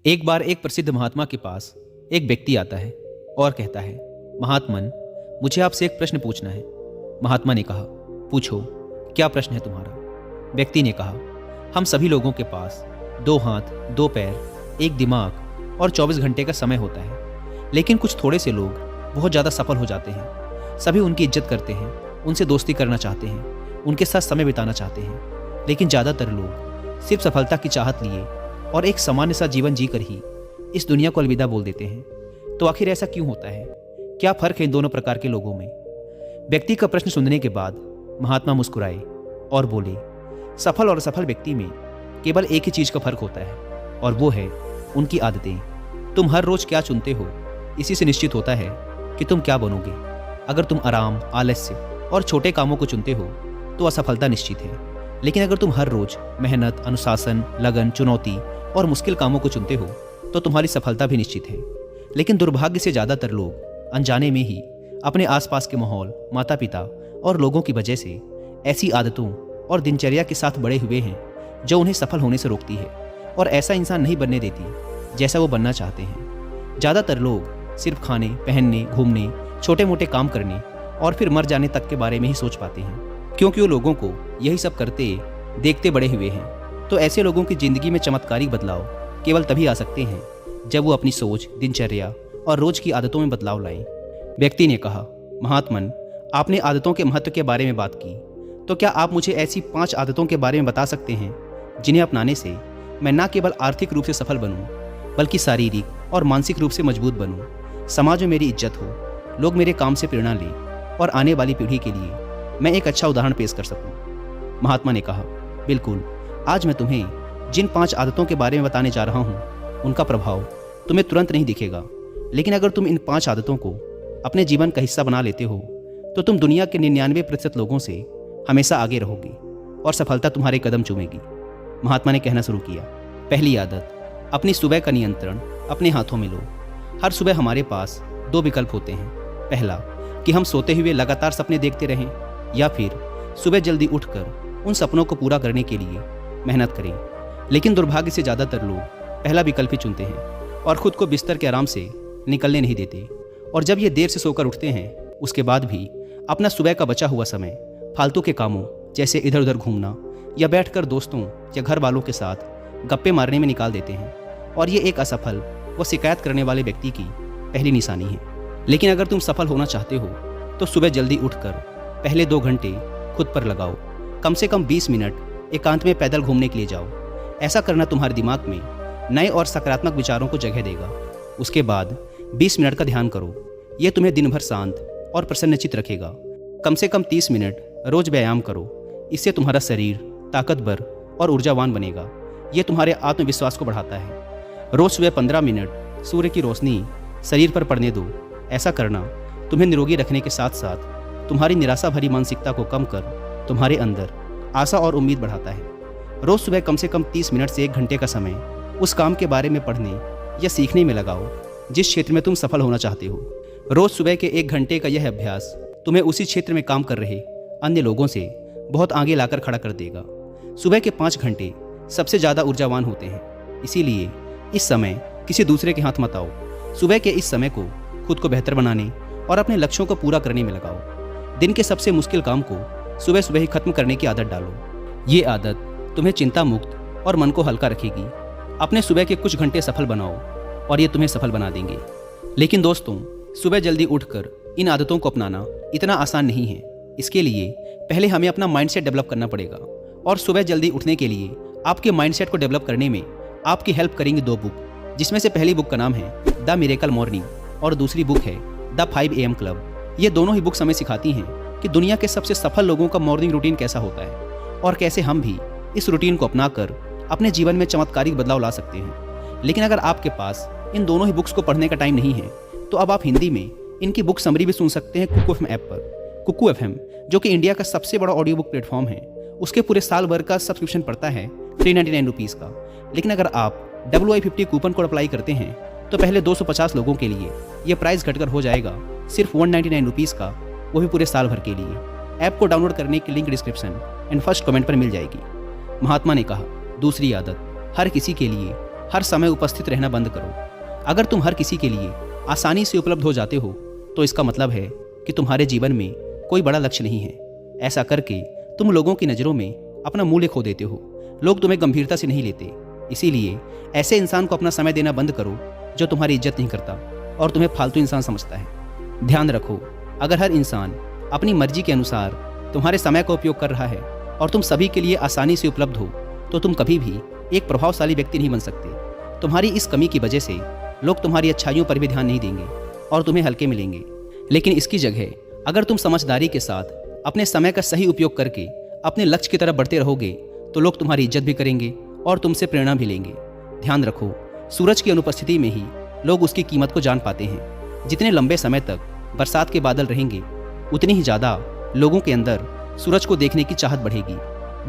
एक बार एक प्रसिद्ध महात्मा के पास एक व्यक्ति आता है और कहता है, महात्मन, मुझे आपसे एक प्रश्न पूछना है। महात्मा ने कहा, पूछो, क्या प्रश्न है तुम्हारा? व्यक्ति ने कहा, हम सभी लोगों के पास 2 हाथ, 2 पैर, एक दिमाग और 24 घंटे का समय होता है, लेकिन कुछ थोड़े से लोग बहुत ज़्यादा सफल हो जाते हैं। सभी उनकी इज्जत करते हैं, उनसे दोस्ती करना चाहते हैं, उनके साथ समय बिताना चाहते हैं, लेकिन ज़्यादातर लोग सिर्फ सफलता की चाहत लिए और एक सामान्य सा जीवन जीकर ही इस दुनिया को अलविदा बोल देते हैं। तो आखिर ऐसा क्यों होता है? क्या फ़र्क है इन दोनों प्रकार के लोगों में? व्यक्ति का प्रश्न सुनने के बाद महात्मा मुस्कुराए और बोले, सफल और असफल व्यक्ति में केवल एक ही चीज़ का फर्क होता है और वो है उनकी आदतें। तुम हर रोज़ क्या चुनते हो, इसी से निश्चित होता है कि तुम क्या बनोगे। अगर तुम आराम, आलस्य और छोटे कामों को चुनते हो तो असफलता निश्चित है, लेकिन अगर तुम हर रोज़ मेहनत, अनुशासन, लगन, चुनौती और मुश्किल कामों को चुनते हो तो तुम्हारी सफलता भी निश्चित है। लेकिन दुर्भाग्य से ज़्यादातर लोग अनजाने में ही अपने आसपास के माहौल, माता पिता और लोगों की वजह से ऐसी आदतों और दिनचर्या के साथ बड़े हुए हैं जो उन्हें सफल होने से रोकती है और ऐसा इंसान नहीं बनने देती जैसा वो बनना चाहते हैं। ज़्यादातर लोग सिर्फ खाने, पहनने, घूमने, छोटे मोटे काम करने और फिर मर जाने तक के बारे में ही सोच पाते हैं, क्योंकि वो लोगों को यही सब करते देखते बड़े हुए हैं। तो ऐसे लोगों की ज़िंदगी में चमत्कारिक बदलाव केवल तभी आ सकते हैं जब वो अपनी सोच, दिनचर्या और रोज़ की आदतों में बदलाव लाएं। व्यक्ति ने कहा, महात्मन, आपने आदतों के महत्व के बारे में बात की, तो क्या आप मुझे ऐसी 5 आदतों के बारे में बता सकते हैं जिन्हें अपनाने से मैं न केवल आर्थिक रूप से सफल बनूं, बल्कि शारीरिक और मानसिक रूप से मजबूत बनूं, समाज में मेरी इज्जत हो, लोग मेरे काम से प्रेरणा लें और आने वाली पीढ़ी के लिए मैं एक अच्छा उदाहरण पेश कर सकूं? महात्मा ने कहा, बिल्कुल, आज मैं तुम्हें जिन 5 आदतों के बारे में बताने जा रहा हूँ उनका प्रभाव तुम्हें तुरंत नहीं दिखेगा, लेकिन अगर तुम इन 5 आदतों को अपने जीवन का हिस्सा बना लेते हो तो तुम दुनिया के 99% लोगों से हमेशा आगे रहोगे और सफलता तुम्हारे कदम चूमेगी। महात्मा ने कहना शुरू किया, पहली आदत, अपनी सुबह का नियंत्रण अपने हाथों में लो। हर सुबह हमारे पास 2 विकल्प होते हैं। पहला, कि हम सोते हुए लगातार सपने देखते रहें, या फिर सुबह जल्दी उठकर उन सपनों को पूरा करने के लिए मेहनत करें। लेकिन दुर्भाग्य से ज़्यादातर लोग पहला विकल्प ही चुनते हैं और ख़ुद को बिस्तर के आराम से निकलने नहीं देते, और जब ये देर से सोकर उठते हैं उसके बाद भी अपना सुबह का बचा हुआ समय फालतू के कामों जैसे इधर उधर घूमना या बैठकर दोस्तों या घर वालों के साथ गप्पे मारने में निकाल देते हैं, और ये एक असफल व शिकायत करने वाले व्यक्ति की पहली निशानी है। लेकिन अगर तुम सफल होना चाहते हो तो सुबह जल्दी उठकर पहले 2 घंटे खुद पर लगाओ। कम से कम 20 मिनट एकांत में पैदल घूमने के लिए जाओ। ऐसा करना तुम्हारे दिमाग में नए और सकारात्मक विचारों को जगह देगा। उसके बाद 20 मिनट का ध्यान करो। यह तुम्हें दिन भर शांत और प्रसन्नचित्त रखेगा। कम से कम 30 मिनट रोज व्यायाम करो। इससे तुम्हारा शरीर ताकतवर और ऊर्जावान बनेगा। यह तुम्हारे आत्मविश्वास को बढ़ाता है। रोज सुबह 15 मिनट सूर्य की रोशनी शरीर पर पड़ने दो। ऐसा करना तुम्हें निरोगी रखने के साथ साथ तुम्हारी निराशा भरी मानसिकता को कम कर तुम्हारे अंदर आशा और उम्मीद बढ़ाता है। रोज सुबह कम से कम 30 मिनट से 1 घंटे का समय उस काम के बारे में पढ़ने या सीखने में लगाओ जिस क्षेत्र में तुम सफल होना चाहते हो। रोज सुबह के 1 घंटे का यह अभ्यास तुम्हें उसी क्षेत्र में काम कर रहे अन्य लोगों से बहुत आगे लाकर खड़ा कर देगा। सुबह के 5 घंटे सबसे ज़्यादा ऊर्जावान होते हैं, इसीलिए इस समय किसी दूसरे के हाथ मत आओ। सुबह के इस समय को खुद को बेहतर बनाने और अपने लक्ष्यों को पूरा करने में लगाओ। दिन के सबसे मुश्किल काम को सुबह सुबह ही खत्म करने की आदत डालो। ये आदत तुम्हें चिंता मुक्त और मन को हल्का रखेगी। अपने सुबह के कुछ घंटे सफल बनाओ और ये तुम्हें सफल बना देंगे। लेकिन दोस्तों, सुबह जल्दी उठकर इन आदतों को अपनाना इतना आसान नहीं है। इसके लिए पहले हमें अपना माइंडसेट डेवलप करना पड़ेगा, और सुबह जल्दी उठने के लिए आपके माइंडसेट को डेवलप करने में आपकी हेल्प करेंगी 2 बुक, जिसमें से पहली बुक का नाम है द मिरेकल मॉर्निंग और दूसरी बुक है द 5 AM क्लब। ये दोनों ही बुक्स हमें सिखाती हैं कि दुनिया के सबसे सफल लोगों का मॉर्निंग रूटीन कैसा होता है और कैसे हम भी इस रूटीन को अपनाकर अपने जीवन में चमत्कारिक बदलाव ला सकते हैं। लेकिन अगर आपके पास इन दोनों ही बुक्स को पढ़ने का टाइम नहीं है तो अब आप हिंदी में इनकी बुक समरी भी सुन सकते हैं कुकू FM ऐप पर। कुकू FM, जो कि इंडिया का सबसे बड़ा ऑडियो बुक प्लेटफॉर्म है, उसके पूरे साल भर का सब्सक्रिप्शन पड़ता है 399 रुपीज़ का। लेकिन अगर आप WI50 कूपन कोड अप्लाई करते हैं तो पहले 250 लोगों के लिए यह प्राइस घटकर हो जाएगा सिर्फ 199 रुपीज़ का, वो भी पूरे साल भर के लिए। ऐप को डाउनलोड करने की link description and first comment पर मिल जाएगी। महात्मा ने कहा, दूसरी आदत, हर किसी के लिए हर समय उपस्थित रहना बंद करो। अगर तुम हर किसी के लिए आसानी से उपलब्ध हो जाते हो तो इसका मतलब है कि तुम्हारे जीवन में कोई बड़ा लक्ष्य नहीं है। ऐसा करके तुम लोगों की नज़रों में अपना मूल्य खो देते हो। लोग तुम्हें गंभीरता से नहीं लेते। इसीलिए ऐसे इंसान को अपना समय देना बंद करो जो तुम्हारी इज्जत नहीं करता और तुम्हें फालतू इंसान समझता है। ध्यान रखो, अगर हर इंसान अपनी मर्जी के अनुसार तुम्हारे समय का उपयोग कर रहा है और तुम सभी के लिए आसानी से उपलब्ध हो तो तुम कभी भी एक प्रभावशाली व्यक्ति नहीं बन सकते। तुम्हारी इस कमी की वजह से लोग तुम्हारी अच्छाइयों पर भी ध्यान नहीं देंगे और तुम्हें हल्के मिलेंगे। लेकिन इसकी जगह अगर तुम समझदारी के साथ अपने समय का सही उपयोग करके अपने लक्ष्य की तरफ बढ़ते रहोगे तो लोग तुम्हारी इज्जत भी करेंगे और तुमसे प्रेरणा भी लेंगे। ध्यान रखो, सूरज की अनुपस्थिति में ही लोग उसकी कीमत को जान पाते हैं। जितने लंबे समय तक बरसात के बादल रहेंगे उतनी ही ज़्यादा लोगों के अंदर सूरज को देखने की चाहत बढ़ेगी।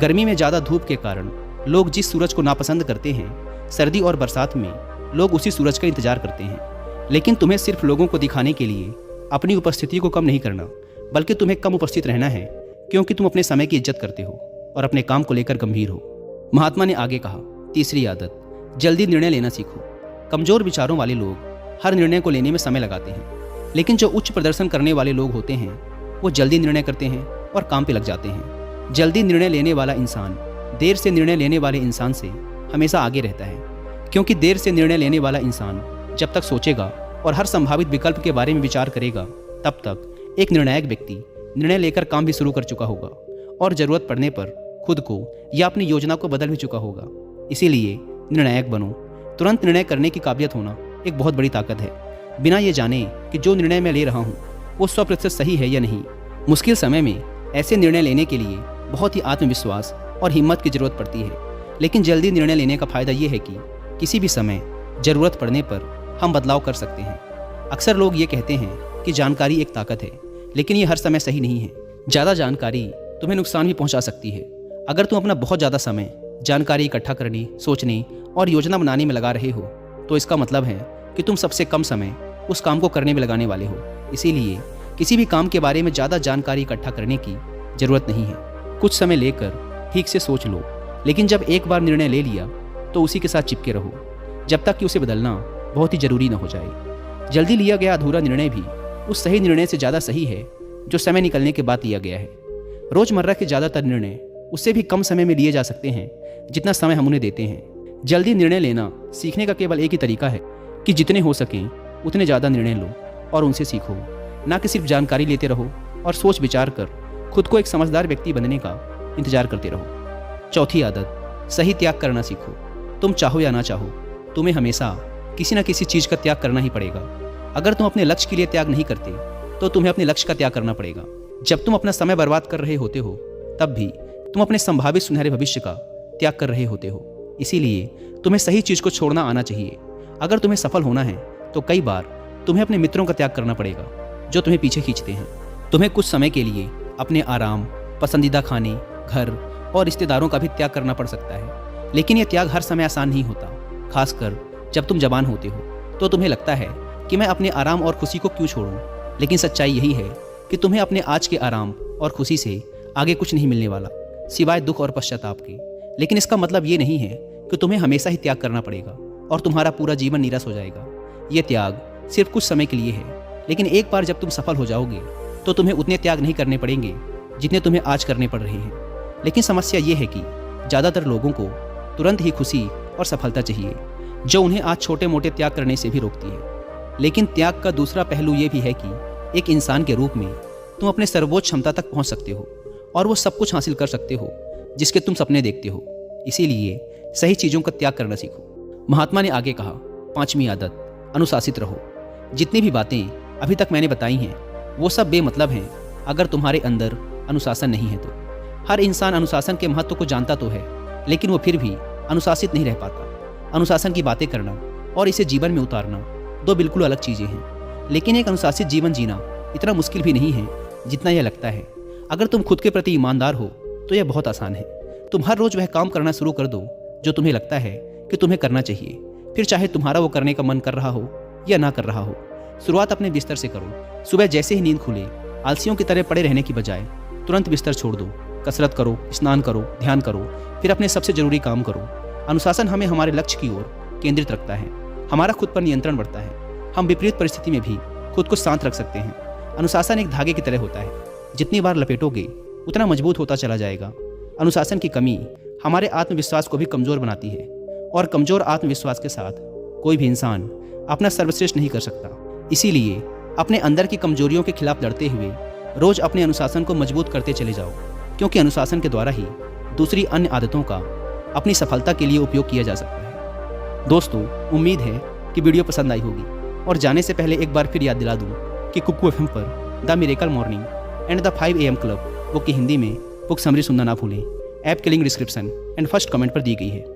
गर्मी में ज़्यादा धूप के कारण लोग जिस सूरज को नापसंद करते हैं, सर्दी और बरसात में लोग उसी सूरज का इंतजार करते हैं। लेकिन तुम्हें सिर्फ लोगों को दिखाने के लिए अपनी उपस्थिति को कम नहीं करना, बल्कि तुम्हें कम उपस्थित रहना है क्योंकि तुम अपने समय की इज्जत करते हो और अपने काम को लेकर गंभीर हो। महात्मा ने आगे कहा, तीसरी आदत, जल्दी निर्णय लेना सीखो। कमज़ोर विचारों वाले लोग हर निर्णय को लेने में समय लगाते हैं, लेकिन जो उच्च प्रदर्शन करने वाले लोग होते हैं वो जल्दी निर्णय करते हैं और काम पे लग जाते हैं। जल्दी निर्णय लेने वाला इंसान देर से निर्णय लेने वाले इंसान से हमेशा आगे रहता है, क्योंकि देर से निर्णय लेने वाला इंसान जब तक सोचेगा और हर संभावित विकल्प के बारे में विचार करेगा तब तक एक निर्णायक व्यक्ति निर्णय लेकर काम भी शुरू कर चुका होगा और ज़रूरत पड़ने पर खुद को या अपनी योजना को बदल भी चुका होगा। इसीलिए निर्णायक बनो। तुरंत निर्णय करने की काबिलियत होना एक बहुत बड़ी ताकत है, बिना ये जाने कि जो निर्णय मैं ले रहा हूँ वो 100% सही है या नहीं। मुश्किल समय में ऐसे निर्णय लेने के लिए बहुत ही आत्मविश्वास और हिम्मत की ज़रूरत पड़ती है। लेकिन जल्दी निर्णय लेने का फ़ायदा ये है कि किसी भी समय ज़रूरत पड़ने पर हम बदलाव कर सकते हैं। अक्सर लोग ये कहते हैं कि जानकारी एक ताकत है, लेकिन ये हर समय सही नहीं है। ज़्यादा जानकारी तुम्हें नुकसान भी पहुंचा सकती है। अगर तुम अपना बहुत ज़्यादा समय जानकारी इकट्ठा करने, सोचने और योजना बनाने में लगा रहे हो तो इसका मतलब है कि तुम सबसे कम समय उस काम को करने में लगाने वाले हो। इसीलिए किसी भी काम के बारे में ज़्यादा जानकारी इकट्ठा करने की ज़रूरत नहीं है। कुछ समय लेकर ठीक से सोच लो, लेकिन जब एक बार निर्णय ले लिया तो उसी के साथ चिपके रहो जब तक कि उसे बदलना बहुत ही ज़रूरी न हो जाए। जल्दी लिया गया अधूरा निर्णय भी उस सही निर्णय से ज़्यादा सही है जो समय निकलने के बाद लिया गया है। रोज़मर्रा के ज़्यादातर निर्णय उससे भी कम समय में लिए जा सकते हैं जितना समय हम उन्हें देते हैं। जल्दी निर्णय लेना सीखने का केवल एक ही तरीका है कि जितने हो सकें उतने ज़्यादा निर्णय लो और उनसे सीखो, ना कि सिर्फ जानकारी लेते रहो और सोच विचार कर खुद को एक समझदार व्यक्ति बनने का इंतजार करते रहो। चौथी आदत, सही त्याग करना सीखो। तुम चाहो या ना चाहो तुम्हें हमेशा किसी न किसी चीज़ का त्याग करना ही पड़ेगा। अगर तुम अपने लक्ष्य के लिए त्याग नहीं करते तो तुम्हें अपने लक्ष्य का त्याग करना पड़ेगा। जब तुम अपना समय बर्बाद कर रहे होते हो तब भी तुम अपने संभावित सुनहरे भविष्य का त्याग कर रहे होते हो। इसीलिए तुम्हें सही चीज़ को छोड़ना आना चाहिए। अगर तुम्हें सफल होना है तो कई बार तुम्हें अपने मित्रों का त्याग करना पड़ेगा जो तुम्हें पीछे खींचते हैं। तुम्हें कुछ समय के लिए अपने आराम, पसंदीदा खाने, घर और रिश्तेदारों का भी त्याग करना पड़ सकता है। लेकिन यह त्याग हर समय आसान नहीं होता। खासकर जब तुम जवान होते हो तो तुम्हें लगता है कि मैं अपने आराम और खुशी को क्यों छोड़ूं। लेकिन सच्चाई यही है कि तुम्हें अपने आज के आराम और खुशी से आगे कुछ नहीं मिलने वाला सिवाय दुख और पश्चाताप के। लेकिन इसका मतलब ये नहीं है कि तुम्हें हमेशा ही त्याग करना पड़ेगा और तुम्हारा पूरा जीवन नीरस हो जाएगा। ये त्याग सिर्फ कुछ समय के लिए है, लेकिन एक बार जब तुम सफल हो जाओगे तो तुम्हें उतने त्याग नहीं करने पड़ेंगे जितने तुम्हें आज करने पड़ रहे हैं। लेकिन समस्या ये है कि ज़्यादातर लोगों को तुरंत ही खुशी और सफलता चाहिए, जो उन्हें आज छोटे मोटे त्याग करने से भी रोकती है। लेकिन त्याग का दूसरा पहलू ये भी है कि एक इंसान के रूप में तुम अपने सर्वोच्च क्षमता तक पहुंच सकते हो और वो सब कुछ हासिल कर सकते हो जिसके तुम सपने देखते हो। इसीलिए सही चीज़ों का त्याग करना सीखो। महात्मा ने आगे कहा, पांचवी आदत, अनुशासित रहो। जितनी भी बातें अभी तक मैंने बताई हैं वो सब बेमतलब हैं अगर तुम्हारे अंदर अनुशासन नहीं है तो। हर इंसान अनुशासन के महत्व को जानता तो है, लेकिन वो फिर भी अनुशासित नहीं रह पाता। अनुशासन की बातें करना और इसे जीवन में उतारना दो बिल्कुल अलग चीज़ें हैं। लेकिन एक अनुशासित जीवन जीना इतना मुश्किल भी नहीं है जितना यह लगता है। अगर तुम खुद के प्रति ईमानदार हो तो यह बहुत आसान है। तुम हर रोज़ वह काम करना शुरू कर दो जो तुम्हें लगता है कि तुम्हें करना चाहिए, फिर चाहे तुम्हारा वो करने का मन कर रहा हो या ना कर रहा हो। शुरुआत अपने बिस्तर से करो। सुबह जैसे ही नींद खुले आलसियों की तरह पड़े रहने की बजाय तुरंत बिस्तर छोड़ दो। कसरत करो, स्नान करो, ध्यान करो, फिर अपने सबसे ज़रूरी काम करो। अनुशासन हमें हमारे लक्ष्य की ओर केंद्रित रखता है। हमारा खुद पर नियंत्रण बढ़ता है। हम विपरीत परिस्थिति में भी खुद को शांत रख सकते हैं। अनुशासन एक धागे की तरह होता है, जितनी बार लपेटोगे उतना मजबूत होता चला जाएगा। अनुशासन की कमी हमारे आत्मविश्वास को भी कमज़ोर बनाती है, और कमज़ोर आत्मविश्वास के साथ कोई भी इंसान अपना सर्वश्रेष्ठ नहीं कर सकता। इसीलिए अपने अंदर की कमजोरियों के खिलाफ लड़ते हुए रोज़ अपने अनुशासन को मजबूत करते चले जाओ, क्योंकि अनुशासन के द्वारा ही दूसरी अन्य आदतों का अपनी सफलता के लिए उपयोग किया जा सकता है। दोस्तों, उम्मीद है कि वीडियो पसंद आई होगी, और जाने से पहले एक बार फिर याद दिला दूं कि कुकू FM पर the miracle morning and the 5 AM club book की हिंदी में बुक समरी सुनना ना भूलें। ऐप की link description and first comment पर दी गई है।